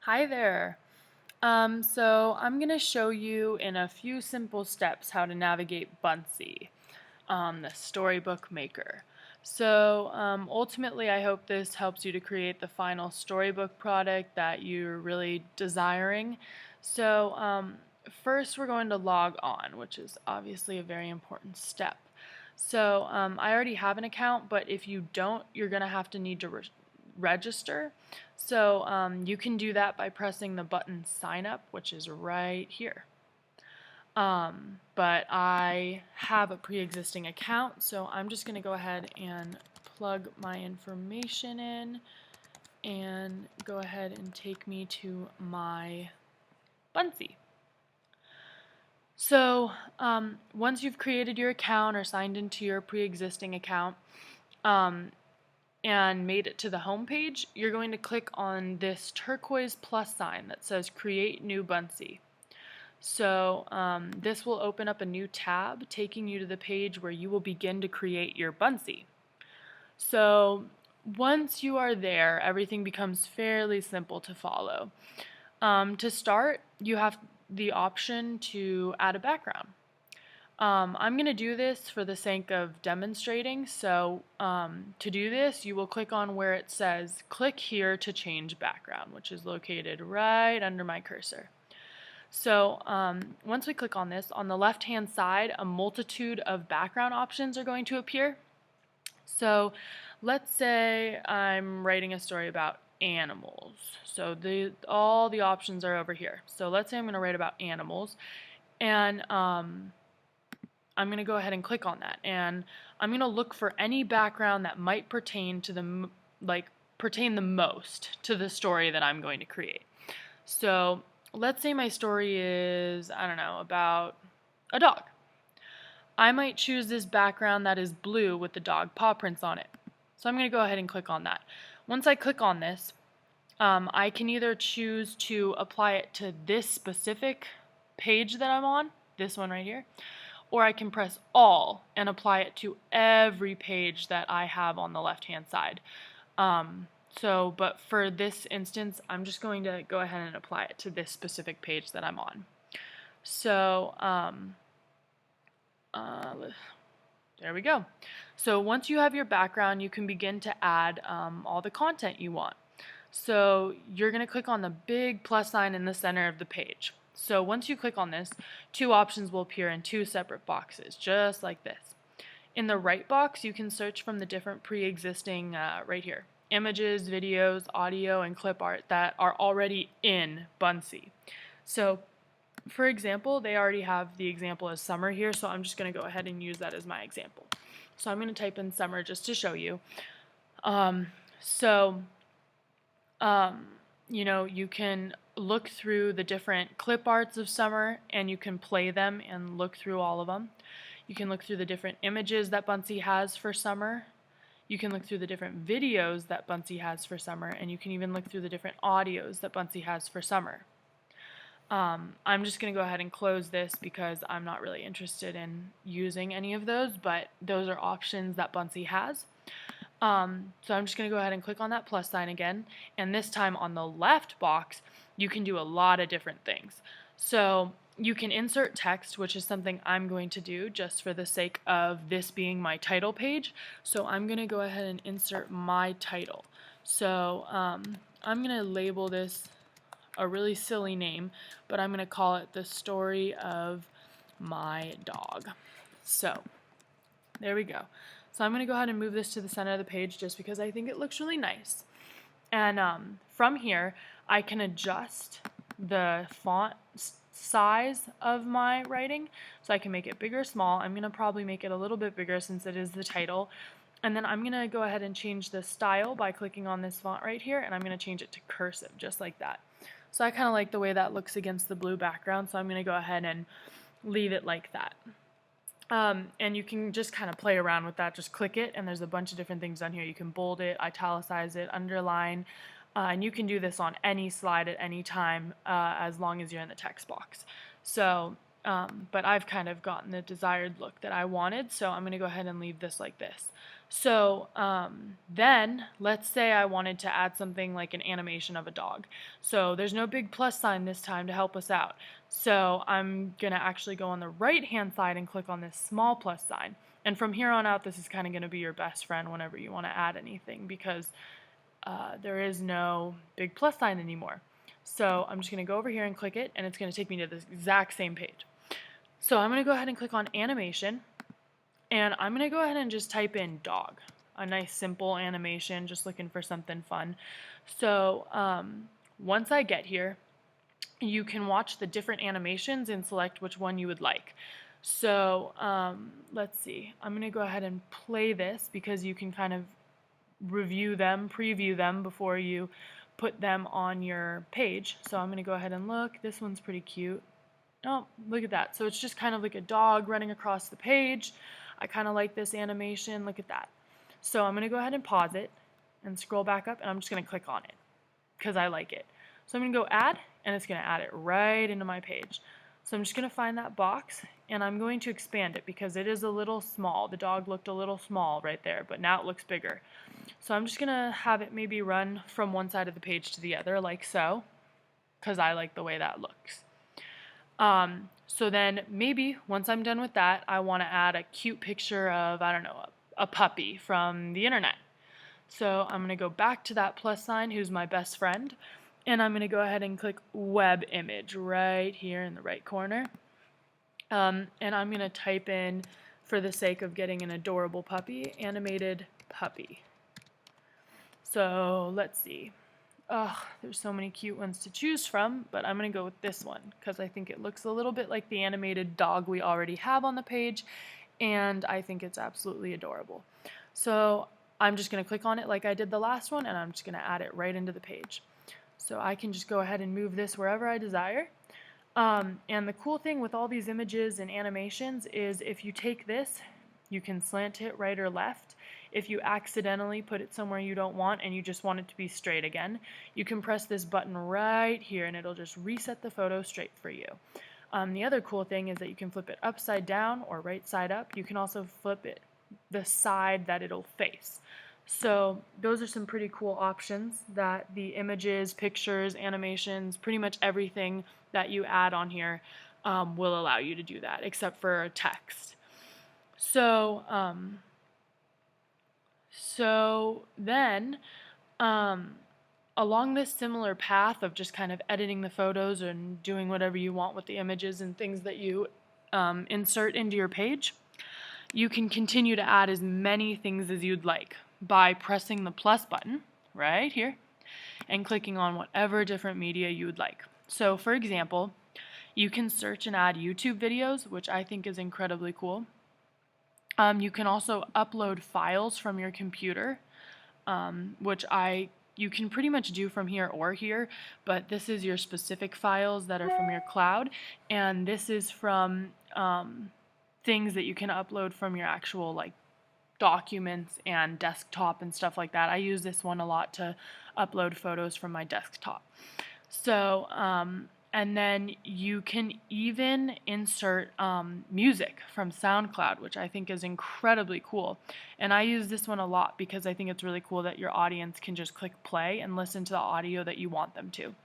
Hi there. So I'm going to show you in a few simple steps how to navigate Buncee, the storybook maker. So ultimately, I hope this helps you to create the final storybook product that you're really desiring. So first, we're going to log on, which is obviously a very important step. So I already have an account, but if you don't, you're going to have to need to register. So you can do that by pressing the button sign up, which is right here. But I have a pre-existing account, so I'm just going to go ahead and plug my information in and go ahead and take me to my Buncee. So once you've created your account or signed into your pre-existing account, and made it to the home page, you're going to click on this turquoise plus sign that says Create New Buncee. So this will open up a new tab taking you to the page where you will begin to create your Buncee. So once you are there, everything becomes fairly simple to follow. To start, you have the option to add a background. I'm going to do this for the sake of demonstrating, so to do this you will click on where it says click here to change background, which is located right under my cursor. So once we click on this, on the left hand side a multitude of background options are going to appear. So let's say I'm writing a story about animals, so all the options are over here. So let's say I'm going to write about animals, and I'm going to go ahead and click on that, and I'm going to look for any background that might pertain to pertain the most to the story that I'm going to create. So let's say my story is, I don't know, about a dog. I might choose this background that is blue with the dog paw prints on it. So I'm going to go ahead and click on that. Once I click on this, I can either choose to apply it to this specific page that I'm on, this one right here, or I can press all and apply it to every page that I have on the left hand side. But for this instance, I'm just going to go ahead and apply it to this specific page that I'm on. So there we go. So once you have your background, you can begin to add all the content you want. So you're going to click on the big plus sign in the center of the page. So once you click on this, two options will appear in two separate boxes, just like this. In the right box, you can search from the different pre-existing, right here, images, videos, audio, and clip art that are already in Buncee. So for example, they already have the example as summer here, so I'm just going to go ahead and use that as my example. So I'm going to type in summer just to show you. You know, you can look through the different clip arts of summer and you can play them and look through all of them. You can look through the different images that Buncee has for summer. You can look through the different videos that Buncee has for summer, and you can even look through the different audios that Buncee has for summer. I'm just going to go ahead and close this because I'm not really interested in using any of those, but those are options that Buncee has. So I'm just going to go ahead and click on that plus sign again, and this time on the left box you can do a lot of different things. So you can insert text, which is something I'm going to do just for the sake of this being my title page. So I'm going to go ahead and insert my title. So I'm going to label this a really silly name, but I'm going to call it The Story of My Dog. So there we go. So I'm going to go ahead and move this to the center of the page just because I think it looks really nice. And from here, I can adjust the font size of my writing. So I can make it big or small. I'm going to probably make it a little bit bigger since it is the title. And then I'm going to go ahead and change the style by clicking on this font right here, and I'm going to change it to cursive, just like that. So I kind of like the way that looks against the blue background, so I'm going to go ahead and leave it like that. And you can just kind of play around with that. Just click it, and there's a bunch of different things on here. You can bold it, italicize it, underline, and you can do this on any slide at any time as long as you're in the text box. So, but I've kind of gotten the desired look that I wanted, so I'm going to go ahead and leave this like this. So then let's say I wanted to add something like an animation of a dog. So there's no big plus sign this time to help us out. So I'm going to actually go on the right hand side and click on this small plus sign. And from here on out, this is kind of going to be your best friend whenever you want to add anything, because there is no big plus sign anymore. So I'm just going to go over here and click it, and it's going to take me to the exact same page. So I'm going to go ahead and click on animation. And I'm going to go ahead and just type in dog, a nice simple animation, just looking for something fun. So once I get here, you can watch the different animations and select which one you would like. So let's see, I'm going to go ahead and play this because you can kind of review them, preview them before you put them on your page. So I'm going to go ahead and look. This one's pretty cute. Oh, look at that. So it's just kind of like a dog running across the page. I kind of like this animation. Look at that. So I'm going to go ahead and pause it and scroll back up, and I'm just going to click on it because I like it. So I'm going to go add, and it's going to add it right into my page. So I'm just going to find that box, and I'm going to expand it because it is a little small. The dog looked a little small right there, but now it looks bigger. So I'm just going to have it maybe run from one side of the page to the other, like so, because I like the way that looks. So then maybe once I'm done with that, I want to add a cute picture of, I don't know, a puppy from the internet. So I'm going to go back to that plus sign, who's my best friend, and I'm going to go ahead and click web image right here in the right corner. And I'm going to type in, for the sake of getting an adorable puppy, animated puppy. So let's see. Oh, there's so many cute ones to choose from, but I'm going to go with this one because I think it looks a little bit like the animated dog we already have on the page, and I think it's absolutely adorable. So I'm just going to click on it like I did the last one, and I'm just going to add it right into the page. So I can just go ahead and move this wherever I desire. And the cool thing with all these images and animations is if you take this, you can slant it right or left. If you accidentally put it somewhere you don't want and you just want it to be straight again, you can press this button right here and it'll just reset the photo straight for you. The other cool thing is that you can flip it upside down or right side up. You can also flip it the side that it'll face. So those are some pretty cool options that the images, pictures, animations, pretty much everything that you add on here will allow you to do that, except for text. So then, along this similar path of just kind of editing the photos and doing whatever you want with the images and things that you insert into your page, you can continue to add as many things as you'd like by pressing the plus button right here and clicking on whatever different media you would like. So for example, you can search and add YouTube videos, which I think is incredibly cool. You can also upload files from your computer, which you can pretty much do from here or here, but this is your specific files that are from your cloud, and this is from things that you can upload from your actual like documents and desktop and stuff like that. I use this one a lot to upload photos from my desktop. So and then you can even insert music from SoundCloud, which I think is incredibly cool. And I use this one a lot because I think it's really cool that your audience can just click play and listen to the audio that you want them to.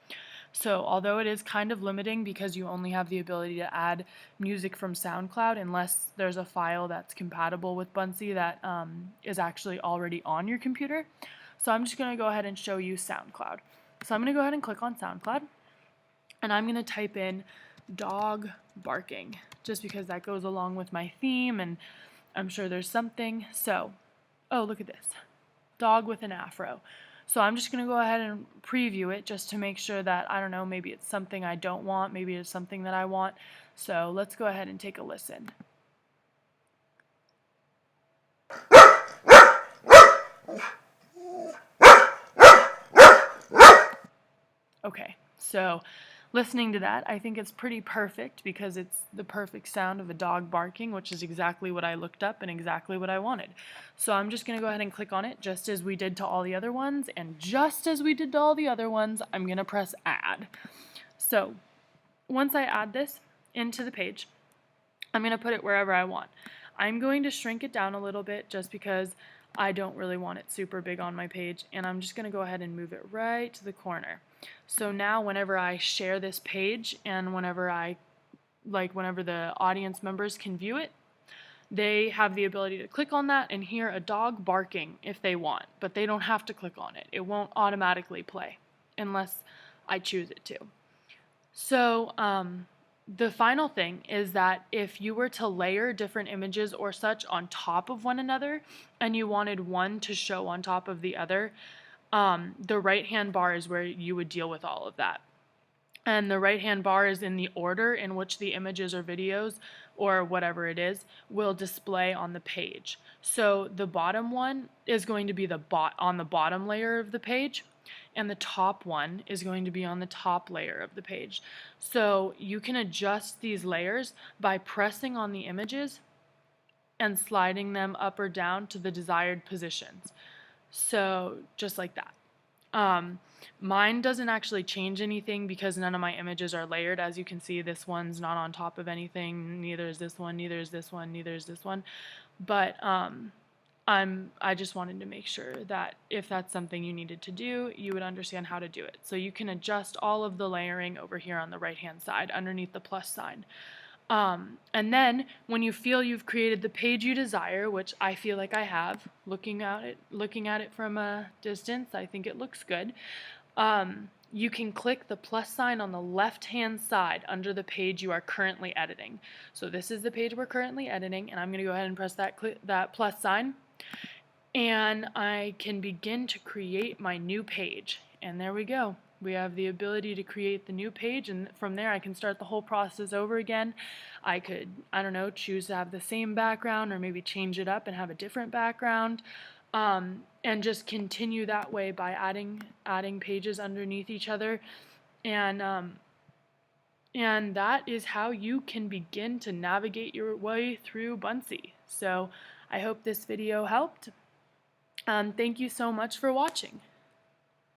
So although it is kind of limiting because you only have the ability to add music from SoundCloud unless there's a file that's compatible with Buncee that is actually already on your computer. So I'm just going to go ahead and show you SoundCloud. So I'm going to go ahead and click on SoundCloud. And I'm going to type in dog barking, just because that goes along with my theme, and I'm sure there's something. So, oh, look at this. Dog with an afro. So I'm just going to go ahead and preview it just to make sure that, I don't know, maybe it's something I don't want, maybe it's something that I want. So let's go ahead and take a listen. Okay, so listening to that, I think it's pretty perfect because it's the perfect sound of a dog barking, which is exactly what I looked up and exactly what I wanted. So I'm just going to go ahead and click on it just as we did to all the other ones, and just as we did to all the other ones, I'm going to press add. So once I add this into the page, I'm going to put it wherever I want. I'm going to shrink it down a little bit just because I don't really want it super big on my page, and I'm just going to go ahead and move it right to the corner. So now whenever I share this page and whenever the audience members can view it, they have the ability to click on that and hear a dog barking if they want, but they don't have to click on it. It won't automatically play unless I choose it to. So the final thing is that if you were to layer different images or such on top of one another and you wanted one to show on top of the other, the right-hand bar is where you would deal with all of that. And the right-hand bar is in the order in which the images or videos or whatever it is will display on the page. So the bottom one is going to be on the bottom layer of the page, and the top one is going to be on the top layer of the page. So you can adjust these layers by pressing on the images and sliding them up or down to the desired positions. So just like that. Mine doesn't actually change anything because none of my images are layered. As you can see, this one's not on top of anything, neither is this one, neither is this one, neither is this one. But I just wanted to make sure that if that's something you needed to do, you would understand how to do it. So you can adjust all of the layering over here on the right-hand side underneath the plus sign. And then when you feel you've created the page you desire, which I feel like I have, looking at it from a distance, I think it looks good. You can click the plus sign on the left-hand side under the page you are currently editing. So this is the page we're currently editing, and I'm going to go ahead and press that plus sign, and I can begin to create my new page. And there we go. We have the ability to create the new page, and from there I can start the whole process over again. I could, I don't know, choose to have the same background or maybe change it up and have a different background, and just continue that way by adding pages underneath each other. And that is how you can begin to navigate your way through Buncee. So I hope this video helped. Thank you so much for watching.